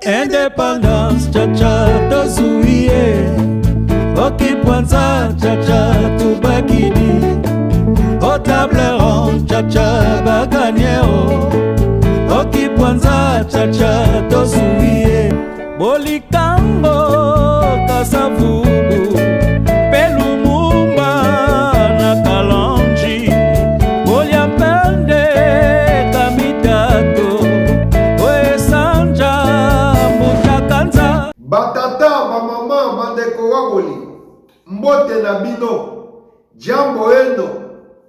Indépendance, cha-cha, tozuie. Okipwanza, cha-cha, tubakidi. Au table ronde, cha-cha, baganyeo. Okipwanza, cha-cha, tozuie. Bolikango, kasavubu. Pelumumba, na kalonji. Boliampende, kamitato. Oesanja, mutakanza. Batata, bamama, bandeko waboli. Mbote na bino. Jambo eno.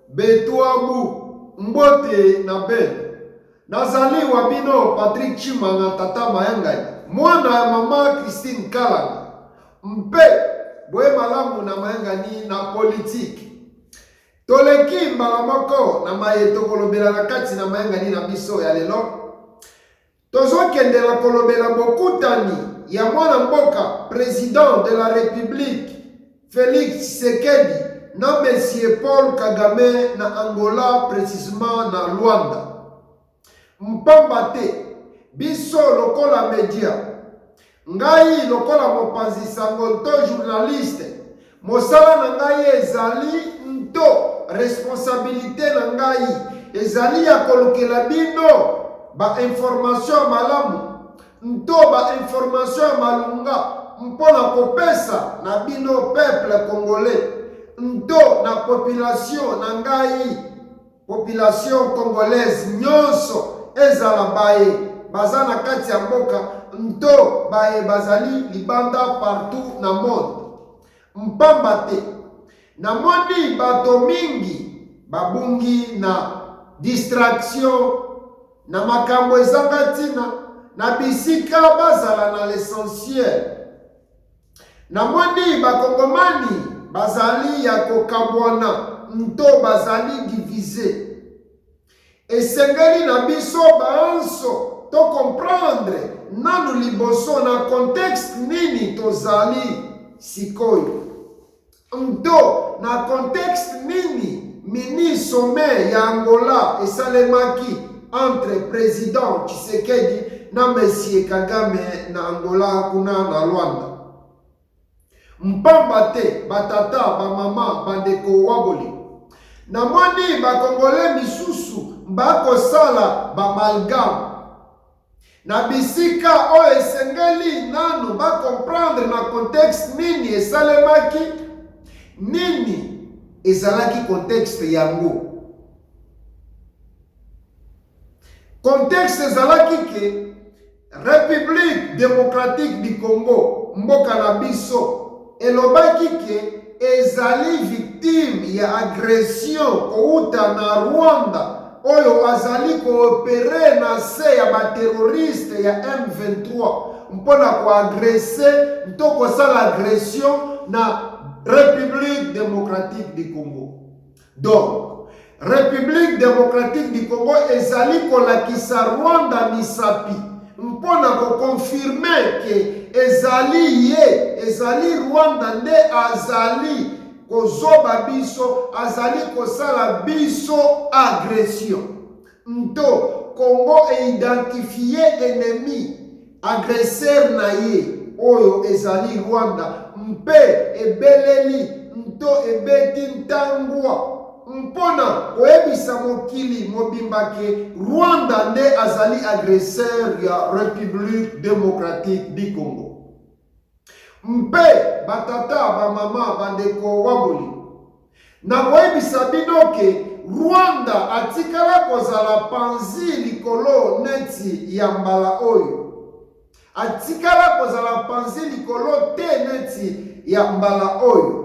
Betuabu. Mbote na ben. Nazali wa bino Patrick Chimanga tata Mayangai. Mwana ya mama Christine Kalanga. Mpe. Boe malamu na Mayangani na politiki. Toleki mbalamoko na mayeto kolobela na kati na Mayangani na biso ya lelo. Tozo kendela kolobela bokutani ya mwana mboka président de la République Félix Tshisekedi na Monsieur Paul Kagame na Angola, précisément na Luanda. Mpamba te biso lokola media ngai lokola mopanzi sango to journaliste mosala na ngai ezali nto responsabilité na ngai ezali ya kolukela bino ba information malamu nto ba information malunga mpona kopesa na bino peuple congolais nto na population na ngai population congolaise nyonso ezala baye baza na kati ya mboka nto baye bazali libanda partout na monde mpamba te namoni bato mingi babungi na distraction na makambo ezanga ntina na bisika bazala na l'essentiel namoni bakongomani bazali ya kokabwana nto bazali divise esengeli na biso baanso to comprendre nanu liboso na contexte nini tozali sikoyo nto na contexte nini mini sommet ya Angola esalemaki entre président Tshisekedi na Monsieur Kagame na Angola kuna na Luanda. Mpamba te batata bamama bandeko waboli namoni bakongole misusu bakosala bamalgame na bisika o esengeli nanu bakomprendre na contexte nini esalemaki nini ezalaki contexte yango contexte ezalaki ke République démocratique du Congo mboka na biso elobaki ke ezali victime ya agression kouta na Rwanda oyo azali koopere na se ya baterroriste ya M23 mpona koagrese nto kosala agression na République démocratique du Congo. Donc République démocratique du Congo ezali kolakisa Rwanda misapi mpona kokonfirme ke ezali ye ezali Rwanda nde azali kozoba biso azali kosala biso agression nto Congo eidentifie ennemi agresseur na ye oyo ezali Rwanda mpe ebeleli nto ebeti ntangwa mpona koyebisa mokili mobimba ke Rwanda nde azali agresseur ya République démocratique du Congo. Mpe batata bamama bandeko waboli na koyebisa bino ke Rwanda atikala kozala panzi likolo neti ya mbala oyo atikala kozala panzi likolo te neti ya mbala oyo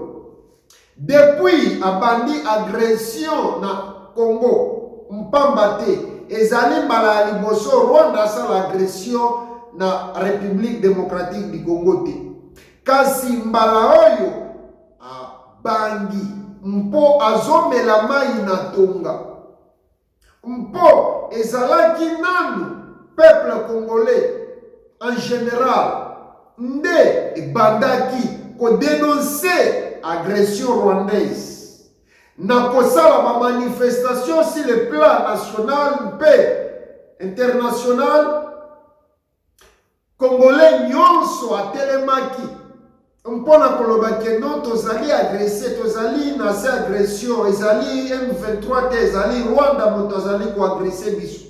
depuis abandi agression na Congo mpamba te ezali mbala ya liboso Rwanda asala agression na République démocratique du Congo te kasi mbala oyo bangi mpo azomela mai na tonga mpo ezalaki nanu peuple congolais en général nde ebandaki kodénoncer agression rwandaise na kosala ma manifestation sur le plan national mpe international Congolais nyonso atelemaki mpona koloba ke non tozali agressé, tozali na se agression, ezali M23 te, ezali Rwanda moto azali ko agressé biso.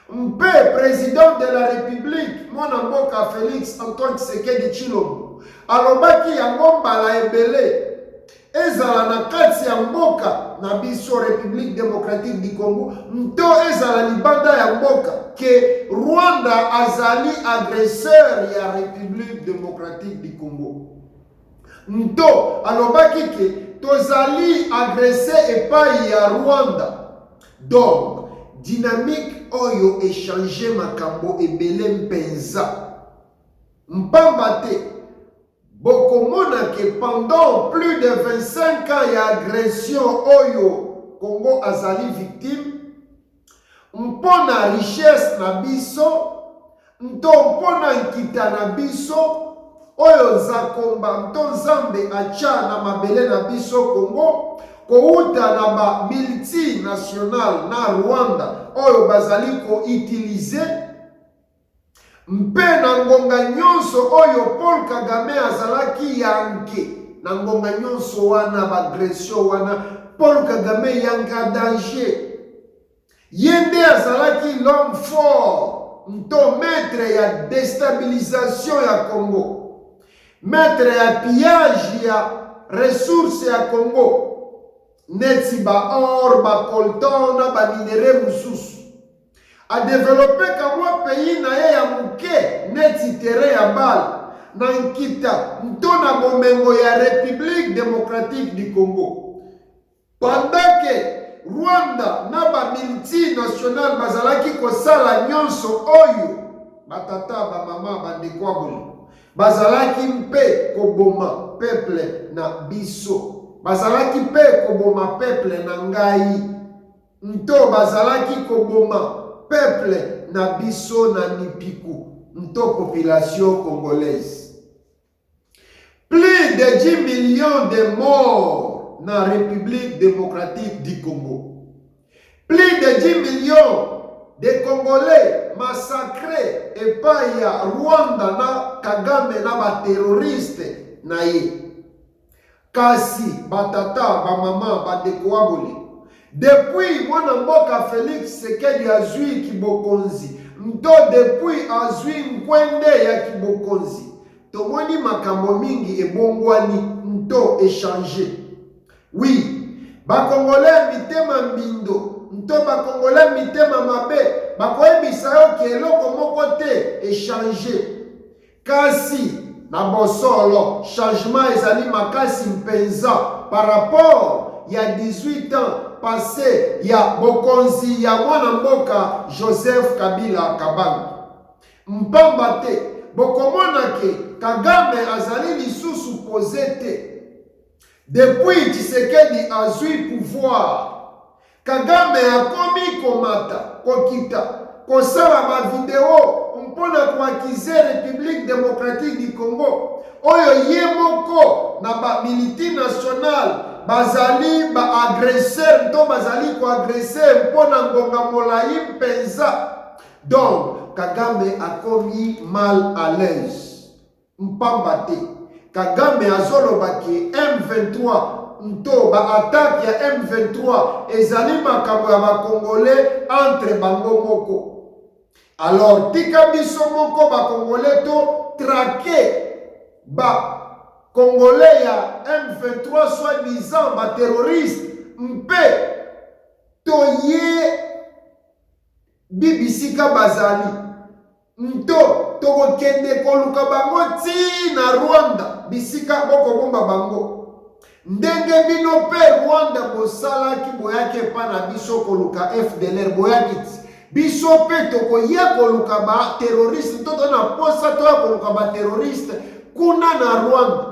Mpe président de la République mwana mboka Félix Antoine Tshisekedi Tshilombo alobaki yango mbala ebele ezala na kati ya mboka na biso République démocratique du Congo, mto ezala libanda ya mboka ke Rwanda azali agresseur ya République démocratique du Congo. Mto alobaki ke tozali agressé epai ya Rwanda. Donc dynamique oyo échanger makambo ebele mpenza. Mpamba te bokomona ke pendant plus de 25 ans ya agression oyo Congo azali victime, mpona richesse na biso, nto mpona nkita na biso, oyo nzakomba nto nzambe acha na mabele na biso Congo, kouta na ba multinational na Rwanda, oyo bazali ko utiliser, mpe na ngonga nyonso oyo Paul Kagame azalaki yanke, na ngonga nyonso wana bagression wana, Paul Kagame yanka danger. Yende azalaki l'homme fort, nto maître ya déstabilisation ya Congo, maître ya pillage ya ressources ya Congo, neti ba or, ba coltan, na ba minere mususu. A développé kamwa pays na ye ya muke, neti terrain ya bal, na nkita, nto na bomengo ya République démocratique du Congo. Pendant que Rwanda na ba multinational bazalaki kosala nyonso oyo batata ba mama bandeko aboli bazalaki mpe koboma peuple na biso, bazalaki mpe koboma peuple na ngai, nto bazalaki koboma peuple na biso na nipiku, nto population congolaise. Plus de 10 millions de morts na République démocratique du Congo. Plus de 10 millions de Congolais massacrés epai ya Rwanda na Kagame na ba terroriste na ye. Kasi batata ba mama bandeko aboli. Depuis mwana mboka Félix Tshisekedi azwi kibokonzi, nto depuis azwi nkwende ya kibokonzi, tomoni makambo mingi ebongwani, nto échanger. Oui, bakongolais mitema mbindo, nto bakongolais mitema mabe, bakoyebisa yo ke eloko moko te échanger. Kasi na bosolo changement ezali makasi mpenza par rapport ya 18 ans passé ya bokonzi ya mwana mboka Joseph Kabila Kabange. Mpamba te bokomona ke Kagame azali lisusu posé te. Depuis Tshisekedi azui pouvoir, Kagame akomi komata, kokita, kosala ba video mpona koakize République démocratique du Congo, oyo ye moko na ba multinational bazali ba agresseur, to bazali ko agresser mpona ngonga molai mpenza. Donc Kagame akomi mal à l'aise. Mpamba te Kagame azoloba ke M23 nto ba attaque ya M23 ezali makambo ya ba Congolais entre bango moko. Alors tika biso moko ba Congolais to traquer ba Congolais ya M23 soi-disant ba terroriste, mpe to ye bibisika bazali, nto toko kende koluka bango ti na Rwanda bisika boko bomba bango. Ndenge bino pe Rwanda bosalaki boyake pa na biso koluka FDLR boyaki biso pe toko ye koluka ba terroriste, toto na posa to koluka ba terroriste kuna na Rwanda.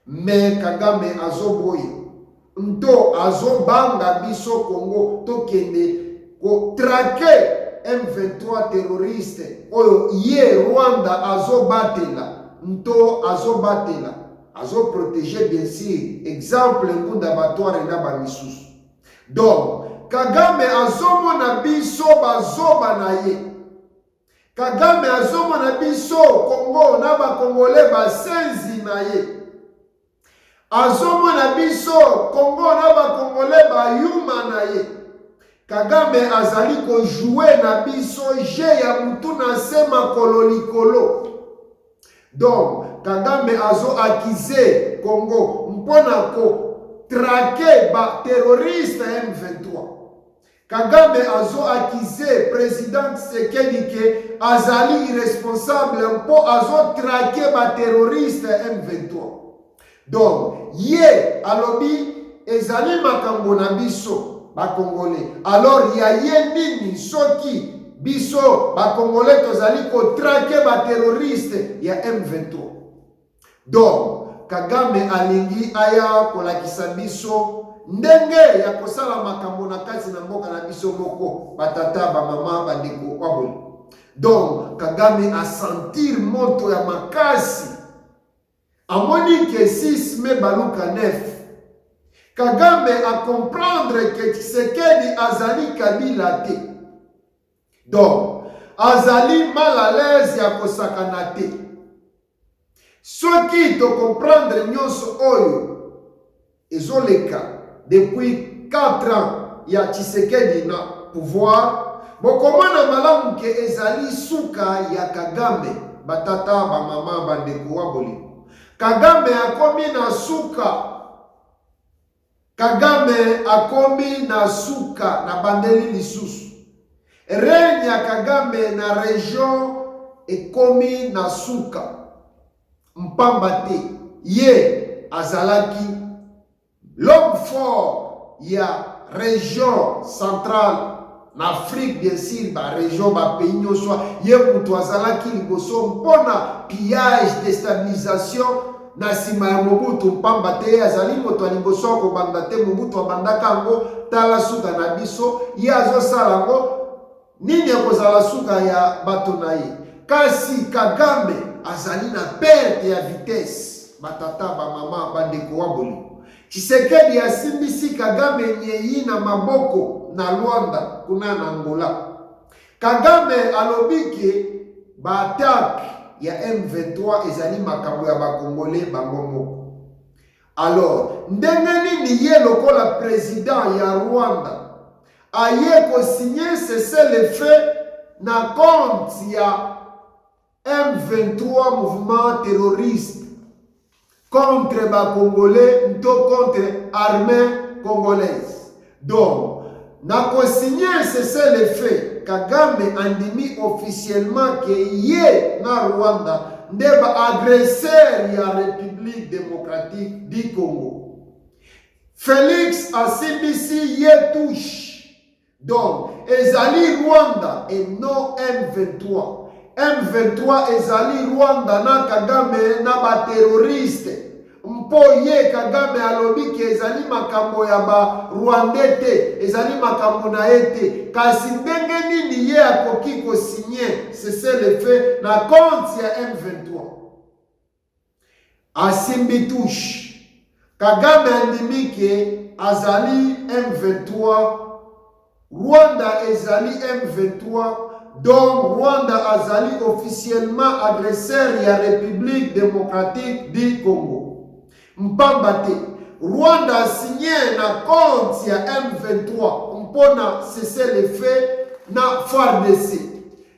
Me Kagame azoboye, nto azobanga biso Congo to kende ko traquer M23 terroriste oyo ye Rwanda azobatela, nto azobatela, azoprotéger bien sûr exemple ngunda batware na bamisusu. Donc Kagame azomona biso bazoba na ye, Kagame azomona biso Congo na ba Congolais basenzi na ye. Azomona biso Congo na ba Congolais bayuma na ye. Kagame azali ko jouer na biso je ya mutu na sema kolo. Donc Kagame azo akize Congo mpona ko traquer ba terroriste M23. Kagame azo akize président Tshisekedi ke azali irresponsable mpo azo traquer ba terroriste M23. Donc ye alobi ezali makambo na biso ba Congolais. Alors ya ye nini soki biso ba Congolais tozali ko traquer ba terroriste ya M23. Donc Kagame alingi aya kolakisa biso ndenge ya kosala makambo na kati na mboka na biso moko batata ba mama bandeko kwa boli. Donc Kagame a sentir moto ya makasi. Amoni ke 6 me baluka 9. Kagame a comprendre que Tshisekedi azali Kabila te. Donc azali mal à l'aise ya kosakana te. Soki to comprendre nyonso oyo ezoleka depuis 4 ans ya Tshisekedi na pouvoir, bokomona malamu ke ezali suka ya Kagame batata ba mama bandeko wa boli. Kagame akomi na suka. Kagame akomi na suka na bandeli lisusu. Règne ya Kagame na région ekomi na suka. Mpamba te ye azalaki l'homme fort ya région centrale na Afrique bien sûr ba région ba pays nyonso ye mutu azalaki liboso mpona pillage déstabilisation na sima ya Mobutu. Mpamba te azali moto liboso ko banda te Mobutu abandaka ngo tala suka na biso ye azosala ngo nini akozala suka ya bato na ye. Kasi Kagame azali na perte ya vitesse batata ba mama bandeko wa boli. Tshisekedi asimbisi Kagame nyeyi na maboko na Luanda kuna na Angola. Kagame alobike ba attaque ya M23 ezali makambo ya ba Congolais bango moko. Alors ndenge nini ye lokola président ya Rwanda aye ko signer cessez-le-feu na compte ya M23 mouvement terroriste contre ba Congolais, contre armée congolaise. Donc, na ko signer cessez-le-feu, Kagame andimi officiellement que ye na Rwanda ndeba agresseur ya République démocratique du Congo. Félix asimbisi ye touche. Donc, ezali Rwanda et non M23. M23 ezali Rwanda na Kagame na ba terroriste. Mpo ye Kagame alobi ke ezali makambo ya ba Rwandais te, ezali makambo na ete. Kasi ndenge nini ye akoki ko signer cessez-le-feu na compte ya M23. Asimbi touche. Kagame andimi ke azali M23. Rwanda ezali M23. Donc Rwanda azali officiellement agresseur ya République démocratique du Congo. Mpamba te Rwanda a signé na compte ya M23 mpona cessez-le-feu na FARDC.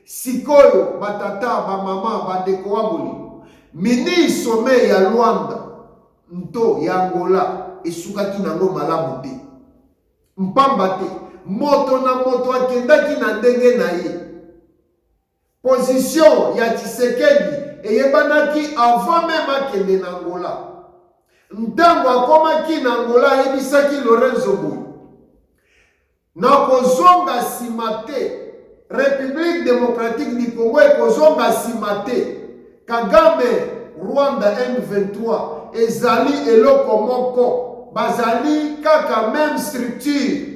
Sikoyo batata ba mama bandeko wa boli. Mini sommet ya Rwanda nto ya Angola esukaki nango malamu te. Mpamba te moto na moto akendaki na ndenge na ye. Position ya Tshisekedi eyebanaki avant même akende na Angola. Ntango akomaki na Angola ebisaki Lorenzo Boy. Na kozonga simate République démocratique du Congo ekozonga simate. Kagame Rwanda M23 ezali eloko moko. Bazali kaka même structure.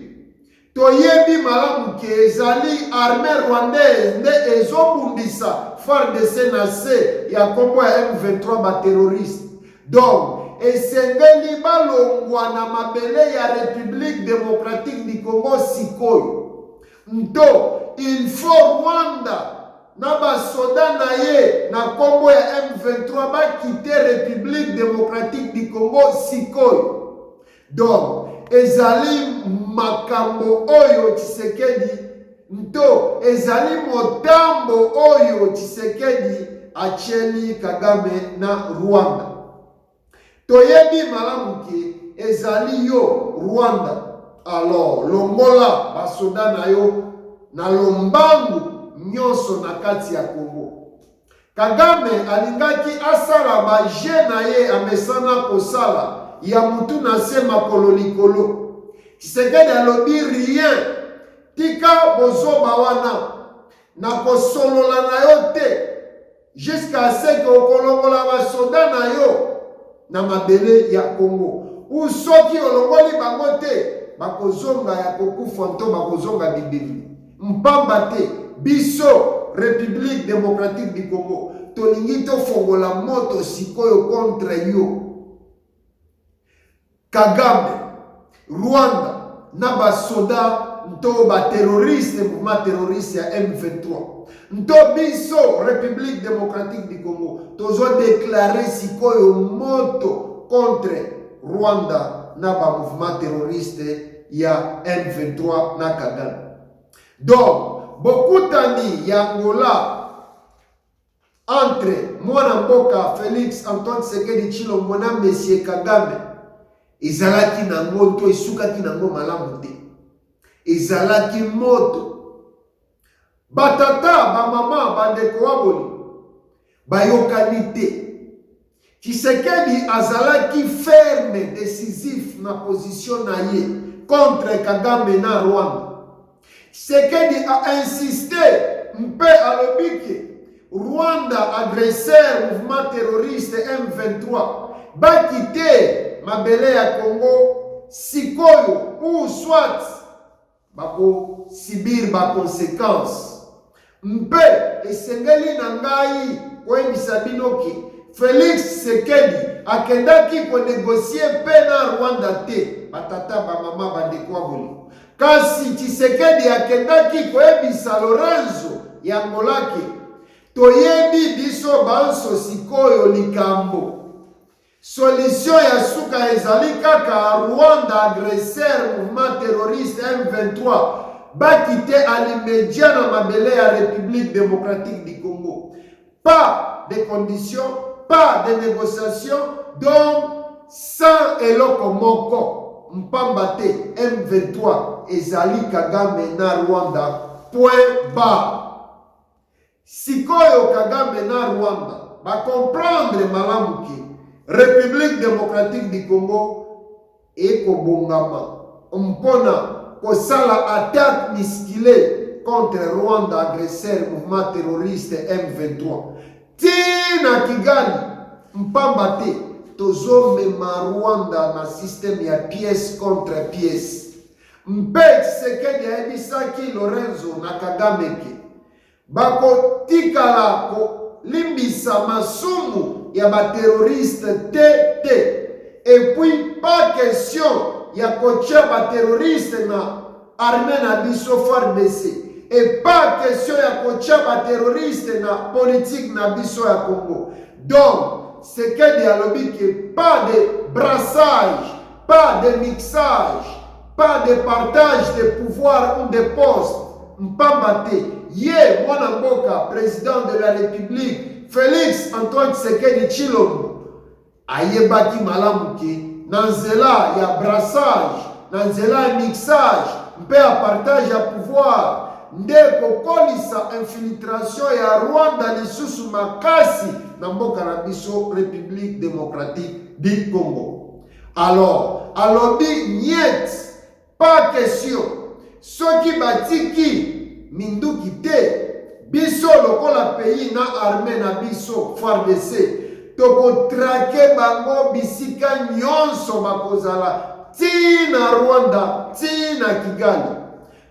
Toyebi malamu ke ezali armée rwandaise nde ezobundisa FARDC na se ya kombo ya M23 ba terroriste. Donc esengeli balongwa na mabele ya République démocratique du Congo sikoyo. Nto il faut Rwanda na basoda na ye na kombo ya M23 bakite République démocratique du Congo sikoyo. Donc ezali makambo oyo Tshisekedi nto ezali motambo oyo Tshisekedi acheli Kagame na Rwanda. Toyebi malamu ke ezali yo Rwanda. Alors longola basoda na yo na lombangu nyonso na kati ya Congo. Kagame alingaki asala ba na ye amesana kosala ya mutu na se makolo likolo. Tshisekedi alobi rien. Tika bozoba wana na kosolola na yo te jusqu'à ce que okolongola basoda na yo na mabele ya Congo. Usoki olongoli bango te bakozonga ya kokufa nto bakozonga bibeli. Mpamba te biso République démocratique du Congo tolingi tofongola moto sikoyo contre yo. Kagame, Rwanda na basoda nto ba terroriste mouvement terroriste ya M23. Nto biso République démocratique du Congo tozo déclarer sikoyo moto contre Rwanda na ba mouvement terroriste ya M23 na Kagame. Donc bokutani ya Angola entre mwana mboka Félix Antoine Tshisekedi Tshilombo na Monsieur Kagame ezalaki na moto esukaki na ngo malamu te. Ezalaki moto. Batata, bamama, bandeko waboli bayokani te. Tshisekedi azalaki ferme, décisif na position na ye contre Kagame na Rwanda. Tshisekedi a insisté mpe alobiki Rwanda agresseur mouvement terroriste M23 bakite mabele ya Congo sikoyo ou soit bako subir ba conséquences. Mpe esengeli na ngai koyebisa binoki Félix Tshisekedi akendaki ko négocier pe na Rwanda te. Batata ba mama bandeko aboli. Kasi Tshisekedi akendaki koyebisa Lorenzo ya Ngolaki toyebi biso banso sikoyo likambo. Solution ya suka ezali kaka Rwanda agresseur mouvement terroriste M23 bakite à l'immédiat na mabele ya République démocratique du Congo. Pas de conditions, pas de négociations, donc sans eloko moko mpamba te M23 ezali Kagame na Rwanda point bas. Sikoyo Kagame na Rwanda ba comprendre malamu ke République démocratique du Congo eko bongama mpona kosala attaque musclée contre Rwanda agresseur mouvement terroriste M23. Tina Kigali mpamba te tozomema Rwanda na système ya pièce contre pièce. Mpe Tshisekedi ayebisaki Lorenzo na Kagame ke bako tikala ko limbisa masumu ya ba terroriste te. Et puis pas question ya kotia ba terroriste na armée na biso FARDC. Et pas question ya kotia ba terroriste na politique na biso ya Congo. Donc ce que dialogue que pas de brassage, pas de mixage, pas de partage de pouvoir ou de postes. Mpambate ye mwana mboka président de la République Félix Antoine Tshisekedi Tshilombo ayebaki malamu ke na nzela ya brassage, na nzela ya mixage, mpe ya partage ya pouvoir nde kokolisa infiltration ya Rwanda lisusu makasi na mboka na biso République démocratique du Congo. Alors alobi niet, pas question soki batiki minduki te biso lokola pays na armée na biso FARDC toko trake bango bisika nyonso bakozala tina Rwanda tina Kigali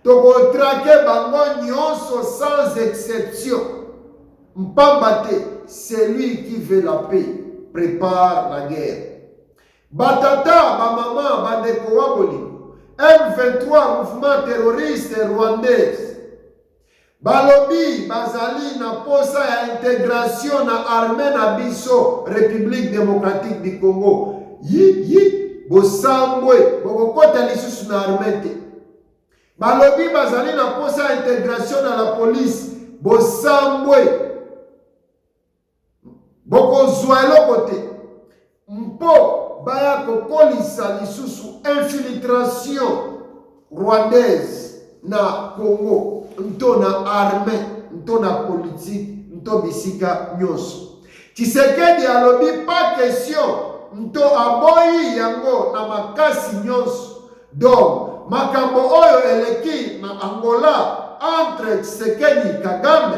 toko trake bango nyonso sans exception. Mpambate, celui qui veut la paix prépare la guerre. Batata ba mama bandeko waboli M23 mouvement terroriste rwandais balobi bazali na posa ya intégration na armée na biso République démocratique du Congo. Bosambwe bokokota lisusu na armée te. Balobi bazali na posa ya intégration na la police. Bosambwe bokozwa eloko te. Mpo baya kokolisa lisusu infiltration rwandaise na Congo, nto na armée, nto na politique, nto bisika nyonso. Tshisekedi alobi pas question nto aboyi yango na makasi nyonso. Donc makambo oyo eleki na Angola entre Tshisekedi Kagame,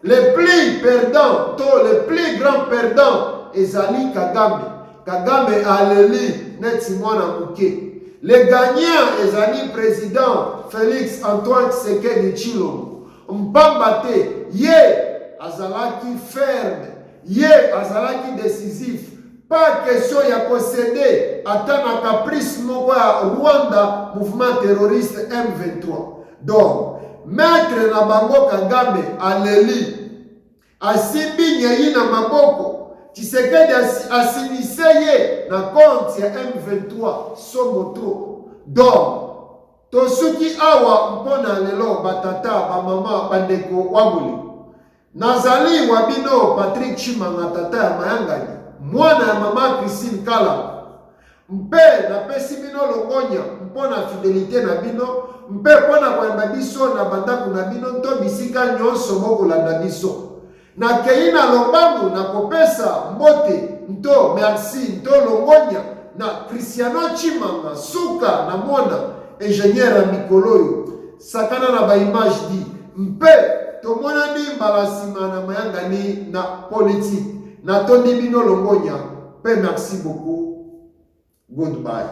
le plus perdant, to le plus grand perdant ezali Kagame. Kagame aleli neti mwana muke. Le gagnant ezali président Félix Antoine Tshisekedi Tshilombo. Mpamba te, ye azalaki ferme, ye azalaki décisif. Pas question ya posséder ata na caprice moko ya Rwanda mouvement terroriste M23. Donc, maître na bango Kagame aleli asimbi nyei na maboko. Tshisekedi asinise ye na compte ya M23 somotro. Donc, tosuki awa mpona lelo batata, bamama, bandeko wabuli. Nazali wabino Patrick Chimanga tata ya Mayangani. Mwana ya mama Christine Kala. Mpe na pesi bino longonya mpona fidélité na bino. Mpe pona kwa biso na bandaku na bino nto bisika nyonso mokolanda biso. Na keina lombangu na kopesa mbote nto merci nto longonya na Cristiano Chimanga suka na mwana ingénieur ya mikoloyo sakana na ba image di mpe tomona ni mbalasima na Mayangani na politique na tondi bino longonya pe merci beaucoup, goodbye.